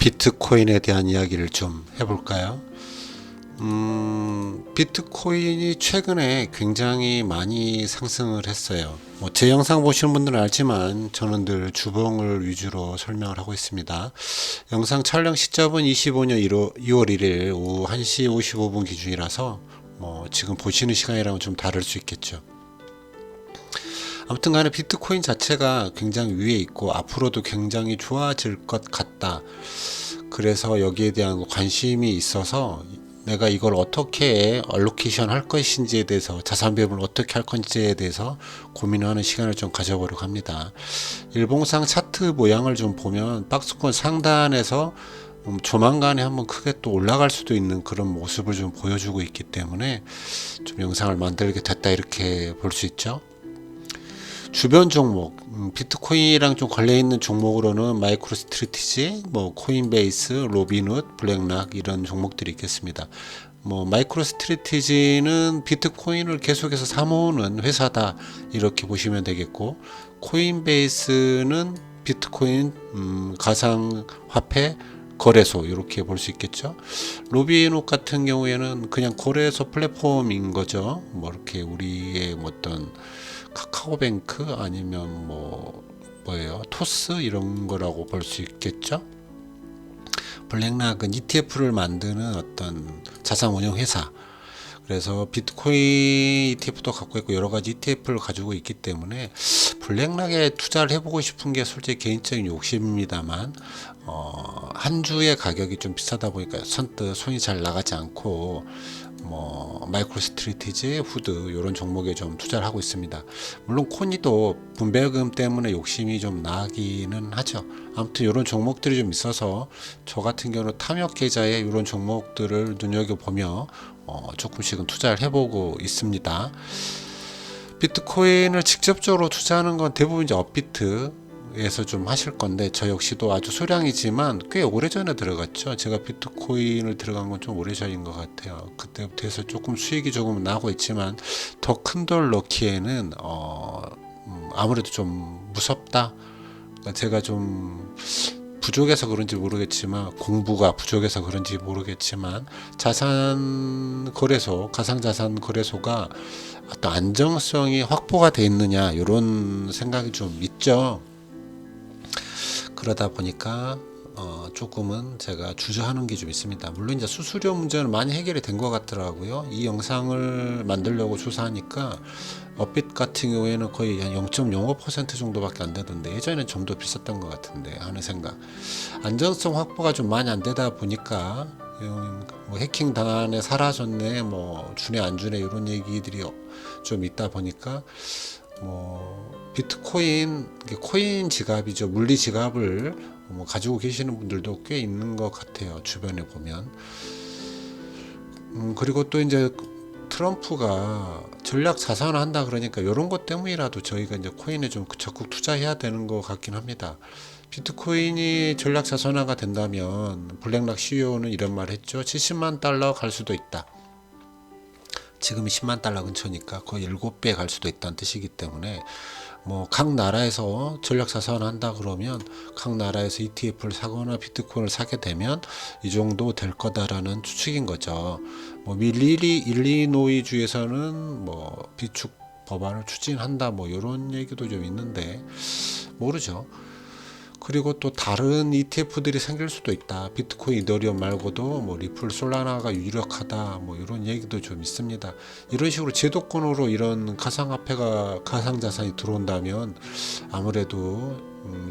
비트코인에 대한 이야기를 좀 해볼까요? 비트코인이 최근에 굉장히 많이 상승을 했어요. 제 영상 보시는 분들은 알지만 저는 늘 주봉을 위주로 설명을 하고 있습니다. 영상 촬영 시점은 25년 2월 1일 오후 1시 55분 기준이라서 지금 보시는 시간이랑은 좀 다를 수 있겠죠. 아무튼 간에 비트코인 자체가 굉장히 위에 있고 앞으로도 굉장히 좋아질 것 같다. 그래서 여기에 대한 관심이 있어서 내가 이걸 어떻게 얼로케이션 할 것인지에 대해서, 자산 배분을 어떻게 할 건지에 대해서 고민하는 시간을 좀 가져보려고 합니다. 일봉상 차트 모양을 좀 보면 박스권 상단에서 조만간에 한번 크게 또 올라갈 수도 있는 그런 모습을 좀 보여주고 있기 때문에 좀 영상을 만들게 됐다, 이렇게 볼 수 있죠. 주변 종목, 비트코인이랑 좀 관련있는 종목으로는 마이크로스트래티지, 코인베이스, 로빈훗, 블랙락 이런 종목들이 있겠습니다. 마이크로스트래티지는 비트코인을 계속해서 사모으는 회사다, 이렇게 보시면 되겠고, 코인베이스는 비트코인 가상화폐 거래소, 이렇게 볼 수 있겠죠. 로빈훗 같은 경우에는 그냥 거래소 플랫폼인 거죠. 이렇게 우리의 어떤 카카오뱅크 아니면 뭐예요, 토스 이런 거라고 볼 수 있겠죠. 블랙락은 ETF를 만드는 어떤 자산 운용 회사. 그래서 비트코인 ETF도 갖고 있고 여러 가지 ETF를 가지고 있기 때문에 블랙락에 투자를 해보고 싶은 게 솔직히 개인적인 욕심입니다만, 한 주의 가격이 좀 비싸다 보니까 선뜻 손이 잘 나가지 않고 마이크로스트래티지, 후드 이런 종목에 좀 투자를 하고 있습니다. 물론 코니도 분배금 때문에 욕심이 좀 나기는 하죠. 아무튼 이런 종목들이 좀 있어서 저 같은 경우는 탐욕 계좌에 이런 종목들을 눈여겨보며 조금씩은 투자를 해보고 있습니다. 비트코인을 직접적으로 투자하는 건 대부분 이제 업비트에서 좀 하실 건데, 저 역시도 아주 소량이지만 꽤 오래전에 들어갔죠. 제가 비트코인을 들어간 건 좀 오래전인 것 같아요. 그때부터 해서 조금 수익이 조금 나고 있지만 더 큰 돌 넣기에는 아무래도 좀 무섭다. 제가 좀 부족해서 그런지 모르겠지만, 공부가 부족해서 그런지 모르겠지만, 자산 거래소, 가상자산 거래소가 어떤 안정성이 확보가 돼 있느냐, 이런 생각이 좀 있죠. 그러다 보니까 조금은 제가 주저하는 게 좀 있습니다. 물론 이제 수수료 문제는 많이 해결이 된 것 같더라고요. 이 영상을 만들려고 조사하니까 업빗 같은 경우에는 거의 한 0.05% 정도밖에 안 되던데, 예전에는 좀 더 비쌌던 것 같은데 하는 생각. 안정성 확보가 좀 많이 안 되다 보니까 해킹 당하네, 사라졌네, 주네 안 주네 이런 얘기들이 좀 있다 보니까 비트코인, 코인 지갑이죠, 물리 지갑을 가지고 계시는 분들도 꽤 있는 것 같아요, 주변에 보면. 그리고 또 이제 트럼프가 전략 자산을 한다 그러니까 이런 것 때문이라도 저희가 이제 코인에 좀 적극 투자해야 되는 것 같긴 합니다. 비트코인이 전략 자산화가 된다면, 블랙락 CEO는 이런 말 했죠. 70만 달러 갈 수도 있다. 지금이 10만 달러 근처니까 거의 7배 갈 수도 있다는 뜻이기 때문에, 각 나라에서 전략 자산을 한다 그러면 각 나라에서 ETF를 사거나 비트코인을 사게 되면 이 정도 될 거다라는 추측인 거죠. 일리노이 주에서는 비축 법안을 추진한다, 이런 얘기도 좀 있는데 모르죠. 그리고 또 다른 ETF들이 생길 수도 있다. 비트코인, 이더리움 말고도 리플, 솔라나가 유력하다, 이런 얘기도 좀 있습니다. 이런 식으로 제도권으로 이런 가상화폐가, 가상자산이 들어온다면 아무래도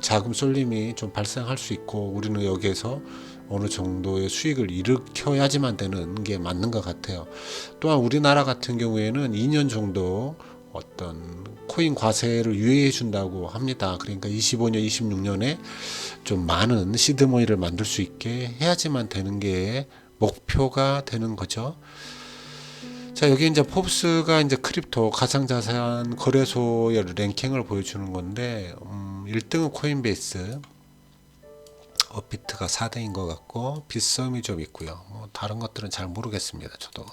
자금 쏠림이 좀 발생할 수 있고, 우리는 여기에서 어느 정도의 수익을 일으켜야지만 되는 게 맞는 것 같아요. 또한 우리나라 같은 경우에는 2년 정도 어떤 코인 과세를 유예해 준다고 합니다. 그러니까 25년, 26년에 좀 많은 시드머니를 만들 수 있게 해야지만 되는 게 목표가 되는 거죠. 자, 여기 이제 포브스가 이제 크립토 가상자산 거래소의 랭킹을 보여주는 건데, 1등은 코인베이스, 업비트가 4등인 것 같고, 빗썸이 좀 있고요. 다른 것들은 잘 모르겠습니다, 저도.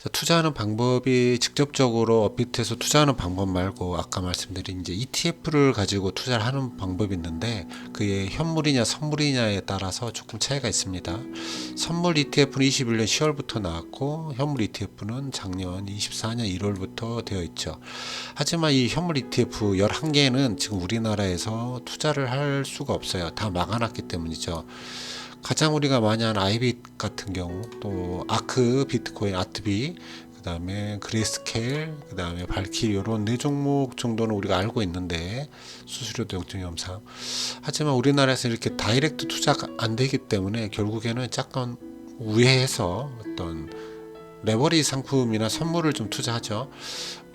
자, 투자하는 방법이 직접적으로 업비트에서 투자하는 방법 말고 아까 말씀드린 이제 ETF를 가지고 투자를 하는 방법이 있는데 그게 현물이냐 선물이냐에 따라서 조금 차이가 있습니다. 선물 ETF는 21년 10월부터 나왔고 현물 ETF는 작년 24년 1월부터 되어 있죠. 하지만 이 현물 ETF 11개는 지금 우리나라에서 투자를 할 수가 없어요. 다 막아놨기 때문이죠. 가장 우리가 많이 하는 아이빗 같은 경우, 또 아크 비트코인 아트비, 그 다음에 그레이스케일, 그 다음에 발키리, 이런 네 종목 정도는 우리가 알고 있는데 수수료도 0.03. 하지만 우리나라에서 이렇게 다이렉트 투자가 안 되기 때문에 결국에는 약간 우회해서 어떤 레버리지 상품이나 선물을 좀 투자하죠.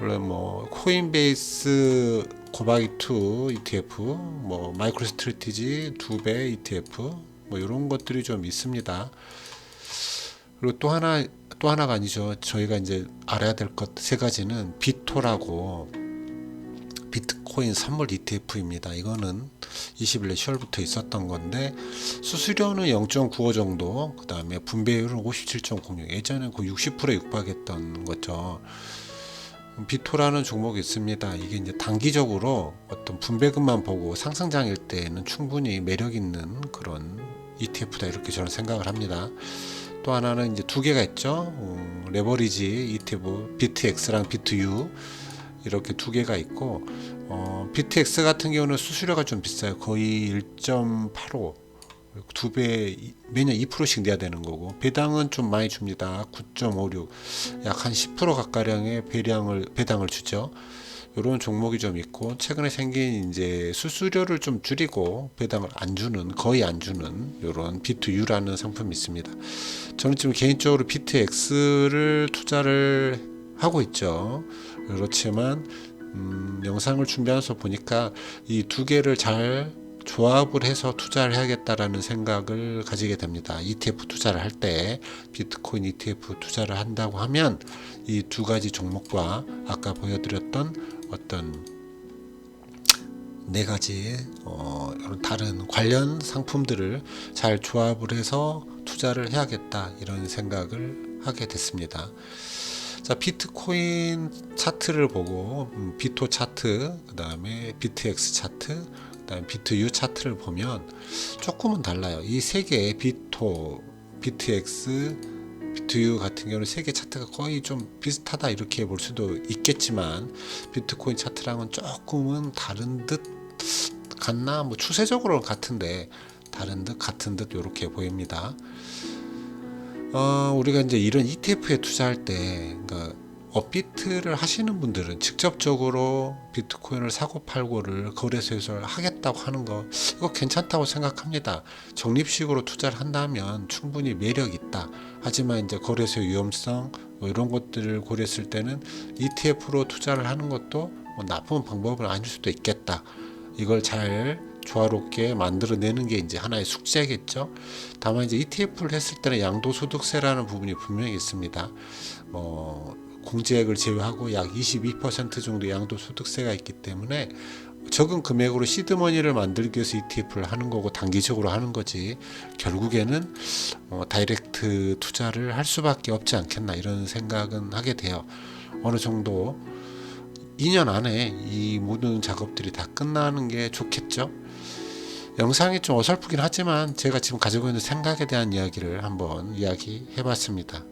원래 뭐 코인베이스 고바이2 ETF, 뭐 마이크로 스트래티지 2배 ETF, 뭐 이런 것들이 좀 있습니다. 그리고 또 하나가 아니죠. 저희가 이제 알아야 될 것 세 가지는 비토라고 비트코인 선물 ETF입니다. 이거는 21년 10월부터 있었던 건데 수수료는 0.95 정도, 그 다음에 분배율은 57.06. 예전에 그 60%에 육박했던 거죠. 비토라는 종목이 있습니다. 이게 이제 단기적으로 어떤 분배금만 보고 상승장일 때에는 충분히 매력 있는 그런 ETF다 이렇게 저는 생각을 합니다. 또 하나는 이제 두 개가 있죠. 레버리지 ETF 비트X랑 비트U 이렇게 두 개가 있고 비트X 같은 경우는 수수료가 좀 비싸요. 거의 1.85 두 배 매년 2%씩 내야 되는 거고 배당은 좀 많이 줍니다. 9.56 약 한 10% 가까량의 배당을 주죠. 이런 종목이 좀 있고 최근에 생긴 이제 수수료를 좀 줄이고 배당을 안 주는 거의 안 주는 이런 비트U라는 상품이 있습니다. 저는 지금 개인적으로 비트X를 투자를 하고 있죠. 그렇지만 영상을 준비하면서 보니까 이 두 개를 잘 조합을 해서 투자를 해야겠다라는 생각을 가지게 됩니다. ETF 투자를 할 때 비트코인 ETF 투자를 한다고 하면 이 두 가지 종목과 아까 보여드렸던 어떤 네 가지 다른 관련 상품들을 잘 조합을 해서 투자를 해야겠다 이런 생각을 하게 됐습니다. 자, 비트코인 차트를 보고 비토 차트, 그 다음에 비트X 차트, 그 다음에 비트U 차트를 보면 조금은 달라요. 이 세 개의 비토, 비트X, 비트U 같은 경우는 세 개 차트가 거의 좀 비슷하다 이렇게 볼 수도 있겠지만 비트코인 차트랑은 조금은 다른 듯 같나? 뭐 추세적으로는 같은데 다른 듯 같은 듯 이렇게 보입니다. 우리가 이제 이런 ETF에 투자할 때, 그러니까 업비트를 하시는 분들은 직접적으로 비트코인을 사고 팔고를 거래소에서 하겠다고 하는 거, 이거 괜찮다고 생각합니다. 적립식으로 투자를 한다면 충분히 매력 있다. 하지만 이제 거래소 위험성, 뭐 이런 것들을 고려했을 때는 ETF로 투자를 하는 것도 뭐 나쁜 방법은 아닐 수도 있겠다. 이걸 잘 조화롭게 만들어내는 게 이제 하나의 숙제겠죠. 다만 이제 ETF를 했을 때는 양도소득세라는 부분이 분명히 있습니다. 공제액을 제외하고 약 22% 정도 양도소득세가 있기 때문에 적은 금액으로 시드머니를 만들기 위해서 ETF를 하는 거고 단기적으로 하는 거지 결국에는 다이렉트 투자를 할 수밖에 없지 않겠나 이런 생각은 하게 돼요. 어느 정도 2년 안에 이 모든 작업들이 다 끝나는 게 좋겠죠. 영상이 좀 어설프긴 하지만 제가 지금 가지고 있는 생각에 대한 이야기를 한번 이야기해 봤습니다.